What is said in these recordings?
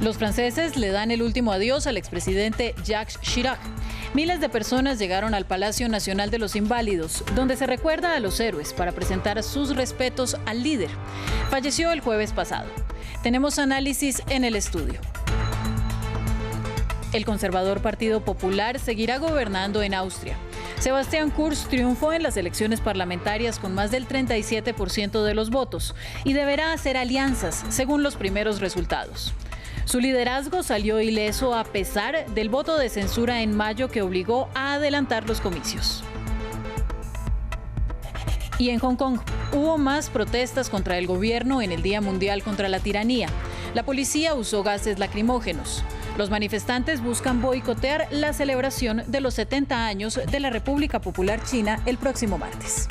Los franceses le dan el último adiós al expresidente Jacques Chirac. Miles de personas llegaron al Palacio Nacional de los Inválidos, donde se recuerda a los héroes para presentar sus respetos al líder. Falleció el jueves pasado. Tenemos análisis en el estudio. El conservador Partido Popular seguirá gobernando en Austria. Sebastian Kurz triunfó en las elecciones parlamentarias con más del 37% de los votos y deberá hacer alianzas, según los primeros resultados. Su liderazgo salió ileso a pesar del voto de censura en mayo que obligó a adelantar los comicios. Y en Hong Kong hubo más protestas contra el gobierno en el Día Mundial contra la Tiranía. La policía usó gases lacrimógenos. Los manifestantes buscan boicotear la celebración de los 70 años de la República Popular China el próximo martes.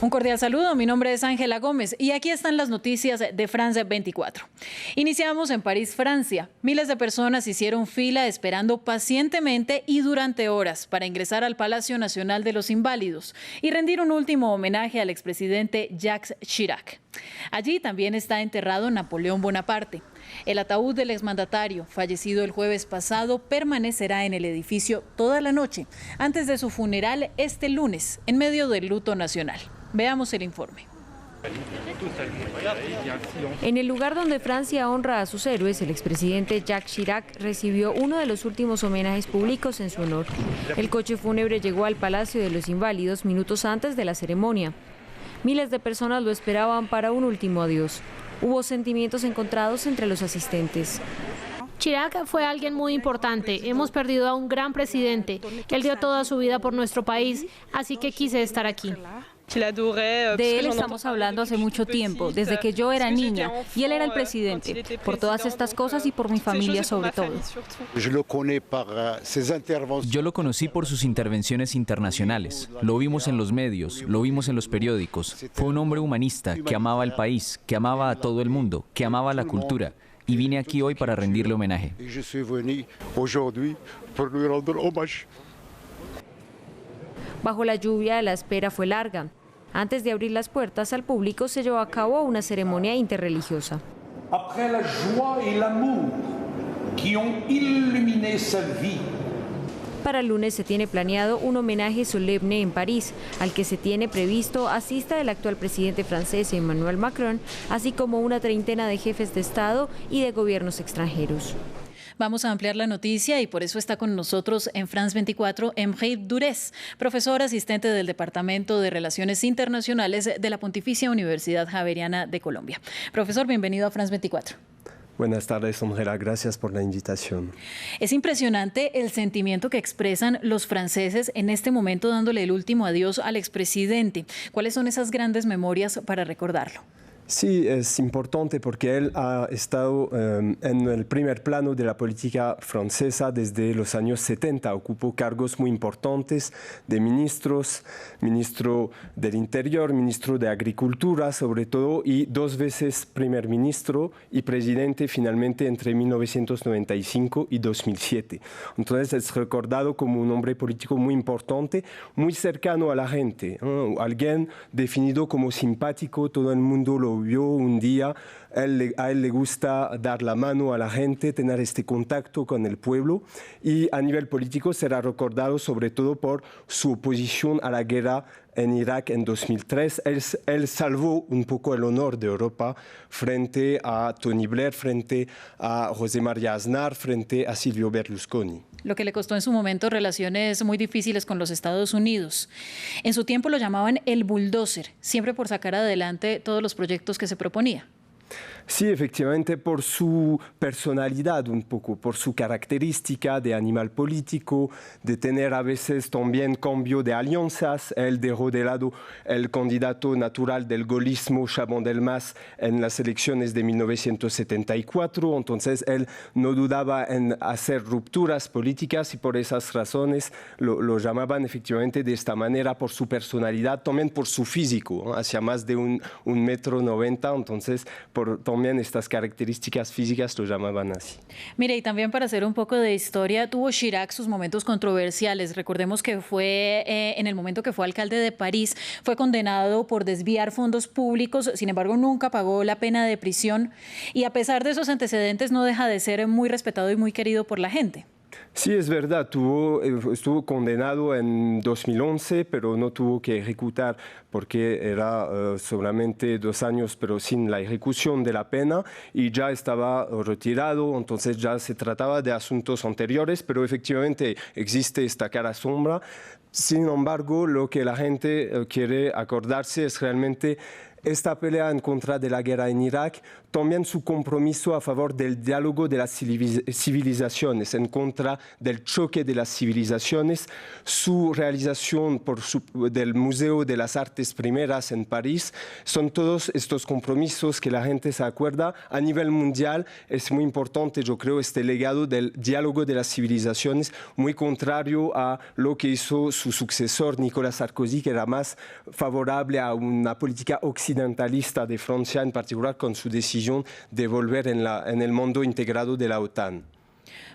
Un cordial saludo, mi nombre es Ángela Gómez y aquí están las noticias de France 24. Iniciamos en París, Francia. Miles de personas hicieron fila esperando pacientemente y durante horas para ingresar al Palacio Nacional de los Inválidos y rendir un último homenaje al expresidente Jacques Chirac. Allí también está enterrado Napoleón Bonaparte. El ataúd del exmandatario, fallecido el jueves pasado, permanecerá en el edificio toda la noche, antes de su funeral este lunes, en medio del luto nacional. Veamos el informe. En el lugar donde Francia honra a sus héroes, el expresidente Jacques Chirac recibió uno de los últimos homenajes públicos en su honor. El coche fúnebre llegó al Palacio de los Inválidos minutos antes de la ceremonia. Miles de personas lo esperaban para un último adiós. Hubo sentimientos encontrados entre los asistentes. Chirac fue alguien muy importante. Hemos perdido a un gran presidente. Él dio toda su vida por nuestro país, así que quise estar aquí. De él estamos hablando hace mucho tiempo, desde que yo era niña, y él era el presidente, por todas estas cosas y por mi familia sobre todo. Yo lo conocí por sus intervenciones internacionales, lo vimos en los medios, lo vimos en los periódicos. Fue un hombre humanista que amaba el país, que amaba a todo el mundo, que amaba la cultura. Y vine aquí hoy para rendirle homenaje. Bajo la lluvia, la espera fue larga. Antes de abrir las puertas al público, se llevó a cabo una ceremonia interreligiosa. Après la joie et l'amour qui ont illuminé sa vie. Para el lunes se tiene planeado un homenaje solemne en París, al que se tiene previsto asista el actual presidente francés Emmanuel Macron, así como una treintena de jefes de Estado y de gobiernos extranjeros. Vamos a ampliar la noticia y por eso está con nosotros en France 24 Emre Durez, profesor asistente del Departamento de Relaciones Internacionales de la Pontificia Universidad Javeriana de Colombia. Profesor, bienvenido a France 24. Buenas tardes, Ángela. Gracias por la invitación. Es impresionante el sentimiento que expresan los franceses en este momento dándole el último adiós al expresidente. ¿Cuáles son esas grandes memorias para recordarlo? Sí, es importante porque él ha estado en el primer plano de la política francesa desde los años 70. Ocupó cargos muy importantes de ministros, ministro del Interior, ministro de Agricultura sobre todo, y 2 veces primer ministro y presidente finalmente entre 1995 y 2007. Entonces es recordado como un hombre político muy importante, muy cercano a la gente, alguien definido como simpático, todo el mundo lo vio un día. A él le gusta dar la mano a la gente, tener este contacto con el pueblo, y a nivel político será recordado sobre todo por su oposición a la guerra en Irak en 2003. Él salvó un poco el honor de Europa frente a Tony Blair, frente a José María Aznar, frente a Silvio Berlusconi. Lo que le costó en su momento relaciones muy difíciles con los Estados Unidos. En su tiempo lo llamaban el bulldozer, siempre por sacar adelante todos los proyectos que se proponía. Sí, efectivamente, por su personalidad un poco, por su característica de animal político, de tener a veces también cambio de alianzas. Él dejó de lado el candidato natural del gaullismo, Chaban-Delmas, en las elecciones de 1974. Entonces, él no dudaba en hacer rupturas políticas y por esas razones lo llamaban efectivamente de esta manera, por su personalidad, también por su físico, hacia más de un metro 90. Entonces, también estas características físicas lo llamaban así. Mire, y también para hacer un poco de historia, tuvo Chirac sus momentos controversiales. Recordemos que fue en el momento que fue alcalde de París, fue condenado por desviar fondos públicos, sin embargo nunca pagó la pena de prisión y a pesar de esos antecedentes no deja de ser muy respetado y muy querido por la gente. Sí, es verdad, estuvo condenado en 2011, pero no tuvo que ejecutar porque era solamente 2 años, pero sin la ejecución de la pena y ya estaba retirado, entonces ya se trataba de asuntos anteriores, pero efectivamente existe esta cara sombra. Sin embargo, lo que la gente quiere acordarse es realmente esta pelea en contra de la guerra en Irak, también su compromiso a favor del diálogo de las civilizaciones, en contra del choque de las civilizaciones, su realización del Museo de las Artes Primeras en París, son todos estos compromisos que la gente se acuerda. A nivel mundial es muy importante, yo creo, este legado del diálogo de las civilizaciones, muy contrario a lo que hizo su sucesor, Nicolas Sarkozy, que era más favorable a una política occidentalista de Francia, en particular con su decisión de volver en el mundo integrado de la OTAN.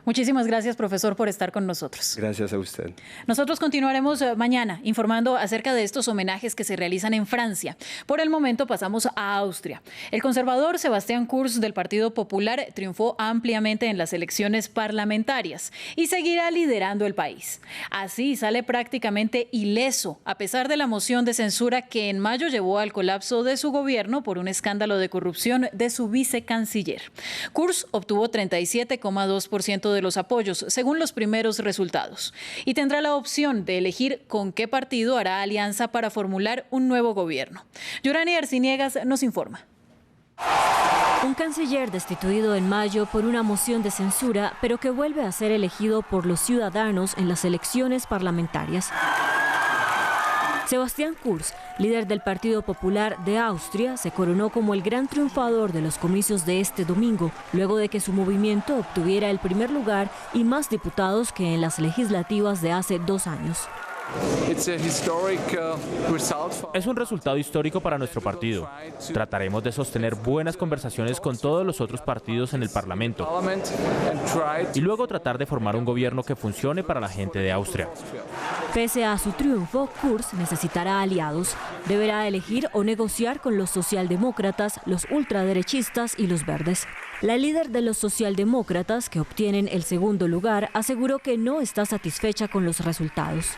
Muchísimas gracias, profesor, por estar con nosotros. Gracias a usted. Nosotros continuaremos mañana informando acerca de estos homenajes que se realizan en Francia. Por el momento pasamos a Austria. El conservador Sebastian Kurz del Partido Popular triunfó ampliamente en las elecciones parlamentarias y seguirá liderando el país. Así sale prácticamente ileso, a pesar de la moción de censura que en mayo llevó al colapso de su gobierno por un escándalo de corrupción de su vicecanciller. Kurz obtuvo 37,2% de los apoyos, según los primeros resultados, y tendrá la opción de elegir con qué partido hará alianza para formular un nuevo gobierno. Yorani Arciniegas nos informa. Un canciller destituido en mayo por una moción de censura, pero que vuelve a ser elegido por los ciudadanos en las elecciones parlamentarias. Sebastian Kurz, líder del Partido Popular de Austria, se coronó como el gran triunfador de los comicios de este domingo, luego de que su movimiento obtuviera el primer lugar y más diputados que en las legislativas de hace 2 años. Es un resultado histórico para nuestro partido. Trataremos de sostener buenas conversaciones con todos los otros partidos en el Parlamento y luego tratar de formar un gobierno que funcione para la gente de Austria. Pese a su triunfo, Kurz necesitará aliados. Deberá elegir o negociar con los socialdemócratas, los ultraderechistas y los verdes. La líder de los socialdemócratas, que obtienen el segundo lugar, aseguró que no está satisfecha con los resultados.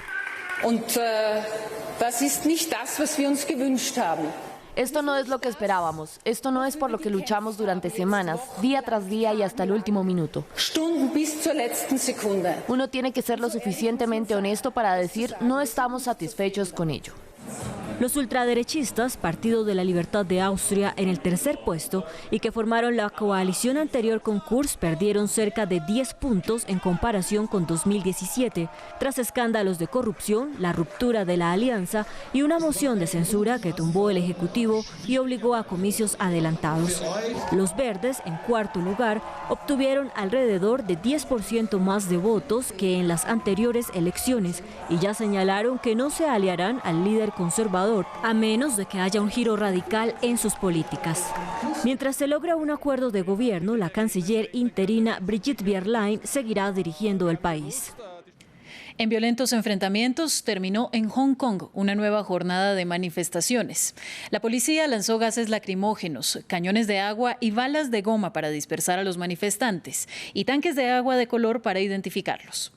Esto no es lo que esperábamos. Esto no es por lo que luchamos durante semanas, día tras día y hasta el último minuto. Uno tiene que ser lo suficientemente honesto para decir no estamos satisfechos con ello. Los ultraderechistas, Partido de la Libertad de Austria, en el tercer puesto y que formaron la coalición anterior con Kurz, perdieron cerca de 10 puntos en comparación con 2017, tras escándalos de corrupción, la ruptura de la alianza y una moción de censura que tumbó el Ejecutivo y obligó a comicios adelantados. Los verdes, en cuarto lugar, obtuvieron alrededor de 10% más de votos que en las anteriores elecciones y ya señalaron que no se aliarán al líder conservador a menos de que haya un giro radical en sus políticas. Mientras se logra un acuerdo de gobierno, la canciller interina Brigitte Bierlein seguirá dirigiendo el país. En violentos enfrentamientos terminó en Hong Kong una nueva jornada de manifestaciones. La policía lanzó gases lacrimógenos, cañones de agua y balas de goma para dispersar a los manifestantes y tanques de agua de color para identificarlos.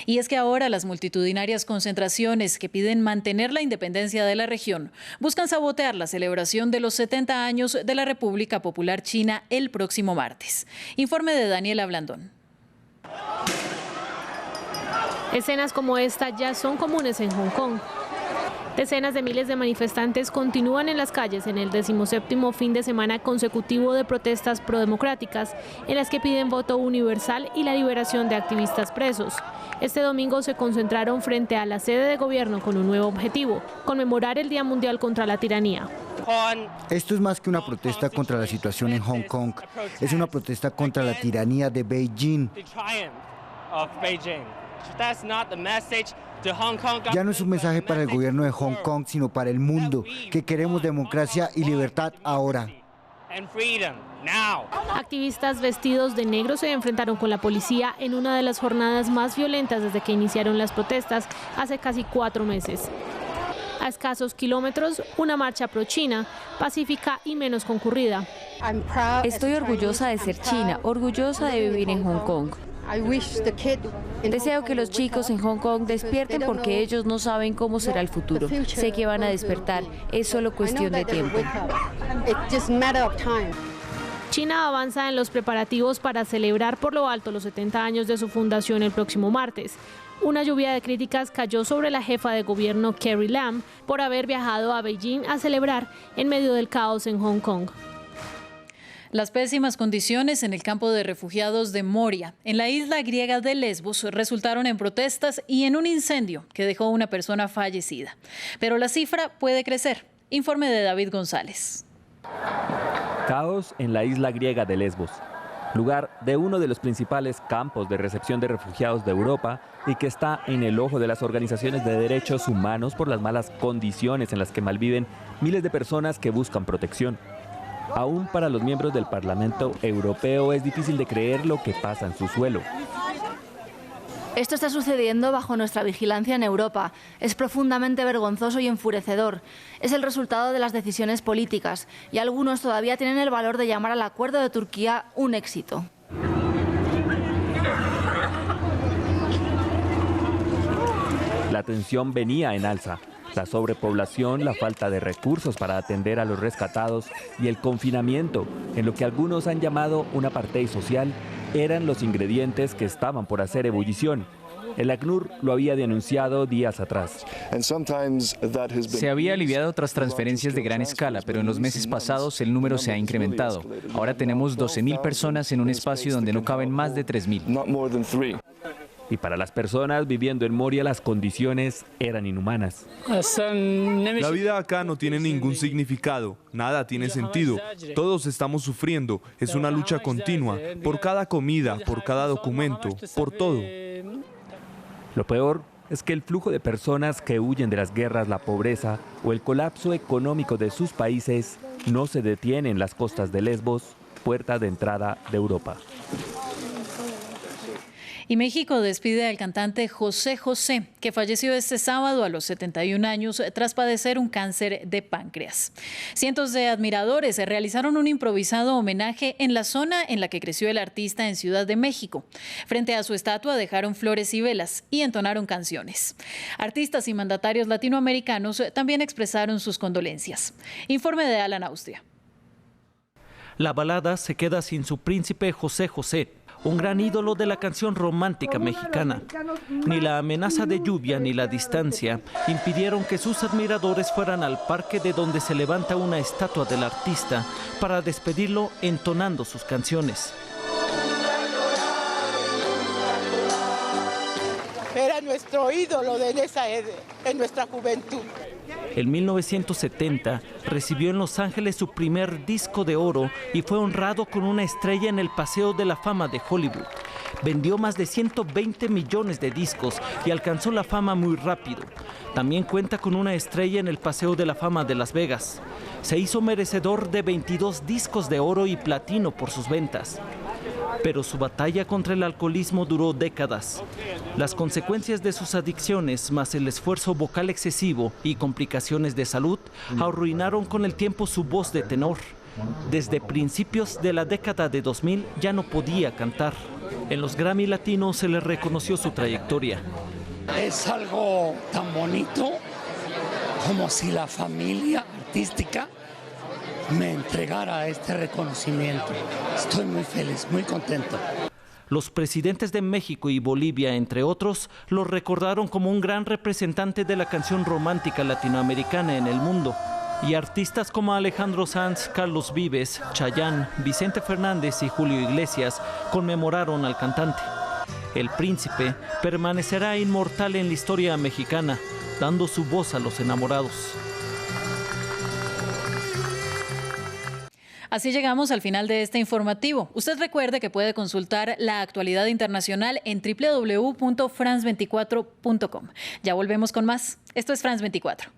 Y es que ahora las multitudinarias concentraciones que piden mantener la independencia de la región buscan sabotear la celebración de los 70 años de la República Popular China el próximo martes. Informe de Daniela Blandón. Escenas como esta ya son comunes en Hong Kong. Decenas de miles de manifestantes continúan en las calles en el 17º fin de semana consecutivo de protestas prodemocráticas, en las que piden voto universal y la liberación de activistas presos. Este domingo se concentraron frente a la sede de gobierno con un nuevo objetivo: conmemorar el Día Mundial contra la Tiranía. Esto es más que una protesta contra la situación en Hong Kong, es una protesta contra la tiranía de Beijing. Ya no es un mensaje para el gobierno de Hong Kong, sino para el mundo, que queremos democracia y libertad ahora. Activistas vestidos de negro se enfrentaron con la policía en una de las jornadas más violentas desde que iniciaron las protestas hace casi 4 meses. A escasos kilómetros, una marcha pro-China, pacífica y menos concurrida. Estoy orgullosa de ser china, orgullosa de vivir en Hong Kong. Deseo que los chicos en Hong Kong despierten porque ellos no saben cómo será el futuro. Sé que van a despertar, es solo cuestión de tiempo. China avanza en los preparativos para celebrar por lo alto los 70 años de su fundación el próximo martes. Una lluvia de críticas cayó sobre la jefa de gobierno Carrie Lam por haber viajado a Beijing a celebrar en medio del caos en Hong Kong. Las pésimas condiciones en el campo de refugiados de Moria, en la isla griega de Lesbos, resultaron en protestas y en un incendio que dejó una persona fallecida. Pero la cifra puede crecer. Informe de David González. Caos en la isla griega de Lesbos, lugar de uno de los principales campos de recepción de refugiados de Europa y que está en el ojo de las organizaciones de derechos humanos por las malas condiciones en las que malviven miles de personas que buscan protección. Aún para los miembros del Parlamento Europeo es difícil de creer lo que pasa en su suelo. Esto está sucediendo bajo nuestra vigilancia en Europa. Es profundamente vergonzoso y enfurecedor. Es el resultado de las decisiones políticas y algunos todavía tienen el valor de llamar al acuerdo de Turquía un éxito. La tensión venía en alza. La sobrepoblación, la falta de recursos para atender a los rescatados y el confinamiento, en lo que algunos han llamado un apartheid social, eran los ingredientes que estaban por hacer ebullición. El ACNUR lo había denunciado días atrás. Se había aliviado tras transferencias de gran escala, pero en los meses pasados el número se ha incrementado. Ahora tenemos 12.000 personas en un espacio donde no caben más de 3.000. Y para las personas viviendo en Moria las condiciones eran inhumanas. La vida acá no tiene ningún significado, nada tiene sentido. Todos estamos sufriendo, es una lucha continua, por cada comida, por cada documento, por todo. Lo peor es que el flujo de personas que huyen de las guerras, la pobreza o el colapso económico de sus países no se detiene en las costas de Lesbos, puerta de entrada de Europa. Y México despide al cantante José José, que falleció este sábado a los 71 años tras padecer un cáncer de páncreas. Cientos de admiradores realizaron un improvisado homenaje en la zona en la que creció el artista en Ciudad de México. Frente a su estatua dejaron flores y velas y entonaron canciones. Artistas y mandatarios latinoamericanos también expresaron sus condolencias. Informe de Alan Austria. La balada se queda sin su príncipe José José, un gran ídolo de la canción romántica mexicana. Ni la amenaza de lluvia ni la distancia impidieron que sus admiradores fueran al parque de donde se levanta una estatua del artista para despedirlo entonando sus canciones. Era nuestro ídolo en nuestra juventud. En 1970 recibió en Los Ángeles su primer disco de oro y fue honrado con una estrella en el Paseo de la Fama de Hollywood. Vendió más de 120 millones de discos y alcanzó la fama muy rápido. También cuenta con una estrella en el Paseo de la Fama de Las Vegas. Se hizo merecedor de 22 discos de oro y platino por sus ventas. Pero su batalla contra el alcoholismo duró décadas. Las consecuencias de sus adicciones, más el esfuerzo vocal excesivo y complicaciones de salud, arruinaron con el tiempo su voz de tenor. Desde principios de la década de 2000 ya no podía cantar. En los Grammy Latinos se le reconoció su trayectoria. Es algo tan bonito como si la familia artística me entregara este reconocimiento. Estoy muy feliz, muy contento. Los presidentes de México y Bolivia, entre otros, lo recordaron como un gran representante de la canción romántica latinoamericana en el mundo. Y artistas como Alejandro Sanz, Carlos Vives, Chayanne, Vicente Fernández y Julio Iglesias conmemoraron al cantante. El príncipe permanecerá inmortal en la historia mexicana, dando su voz a los enamorados. Así llegamos al final de este informativo. Usted recuerde que puede consultar la actualidad internacional en www.france24.com. Ya volvemos con más. Esto es France 24.